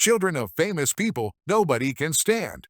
children of famous people nobody can stand.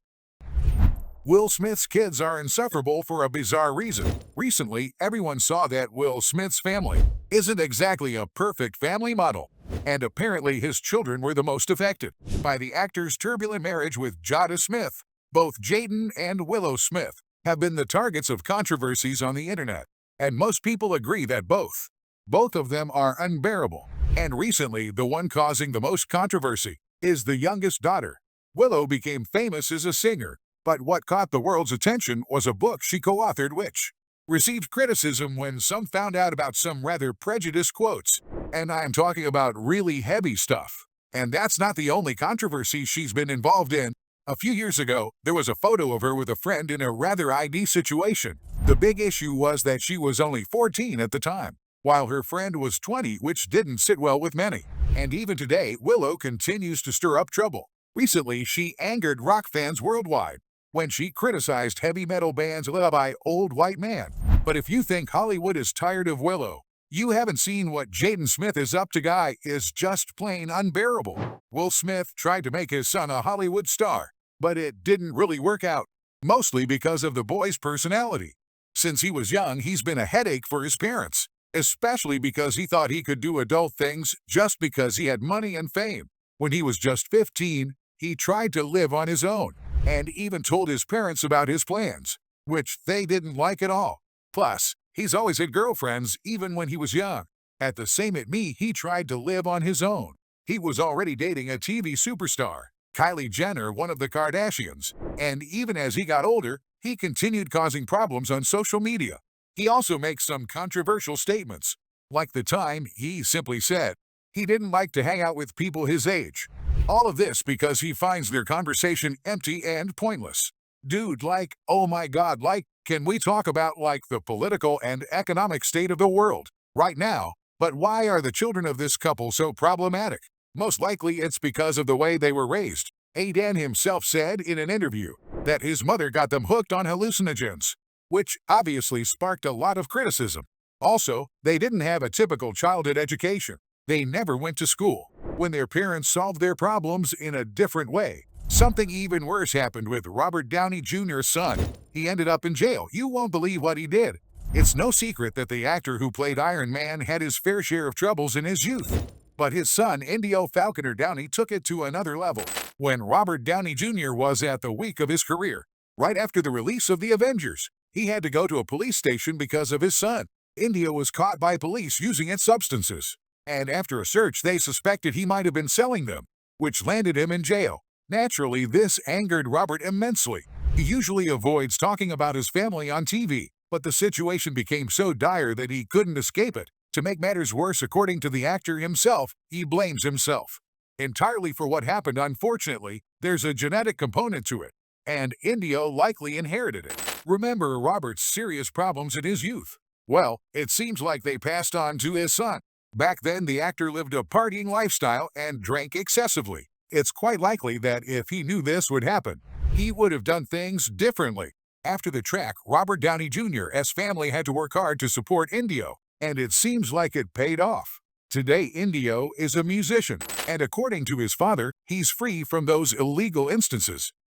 Will Smith's kids are insufferable for a bizarre reason. Recently, everyone saw that Will Smith's family isn't exactly a perfect family model, and apparently his children were the most affected by the actor's turbulent marriage with Jada Smith. Both Jaden and Willow Smith have been the targets of controversies on the internet, and most people agree that both of them are unbearable. And recently, the one causing the most controversy is the youngest daughter. Willow became famous as a singer, but what caught the world's attention was a book she co-authored which received criticism when some found out about some rather prejudiced quotes. And I'm talking about really heavy stuff. And that's not the only controversy she's been involved in. A few years ago, there was a photo of her with a friend in a rather ID situation. The big issue was that she was only 14 at the time, while her friend was 20, which didn't sit well with many. And even today, Willow continues to stir up trouble. Recently, she angered rock fans worldwide when she criticized heavy metal bands led by Old White Man. But if you think Hollywood is tired of Willow, you haven't seen what Jaden Smith is up to. Guy is just plain unbearable. Will Smith tried to make his son a Hollywood star, but it didn't really work out, mostly because of the boy's personality. Since he was young, he's been a headache for his parents, especially because he thought he could do adult things just because he had money and fame. When he was just 15, he tried to live on his own, and even told his parents about his plans, which they didn't like at all. Plus, he's always had girlfriends even when he was young. At the same at me, he tried to live on his own. He was already dating a TV superstar, Kylie Jenner, one of the Kardashians, and even as he got older, he continued causing problems on social media. He also makes some controversial statements, like the time he simply said he didn't like to hang out with people his age. All of this because he finds their conversation empty and pointless. Dude, like, oh my god, like, can we talk about, like, the political and economic state of the world right now? But why are the children of this couple so problematic? Most likely it's because of the way they were raised. Aiden himself said in an interview that his mother got them hooked on hallucinogens, which obviously sparked a lot of criticism. Also, they didn't have a typical childhood education. They never went to school. When their parents solved their problems in a different way. Something even worse happened with Robert Downey Jr.'s son. He ended up in jail. You won't believe what he did. It's no secret that the actor who played Iron Man had his fair share of troubles in his youth. But his son, Indio Falconer Downey, took it to another level. When Robert Downey Jr. was at the peak of his career, right after the release of The Avengers, he had to go to a police station because of his son. Indio was caught by police using its substances, and after a search they suspected he might have been selling them, which landed him in jail. Naturally, this angered Robert immensely. He usually avoids talking about his family on TV, but the situation became so dire that he couldn't escape it. To make matters worse, according to the actor himself, he blames himself entirely for what happened. Unfortunately, there's a genetic component to it, and Indio likely inherited it. Remember Robert's serious problems in his youth? Well, it seems like they passed on to his son. Back then, the actor lived a partying lifestyle and drank excessively. It's quite likely that if he knew this would happen, he would have done things differently. After the track, Robert Downey Jr.'s family had to work hard to support Indio, and it seems like it paid off. Today, Indio is a musician, and according to his father, he's free from those illegal instances.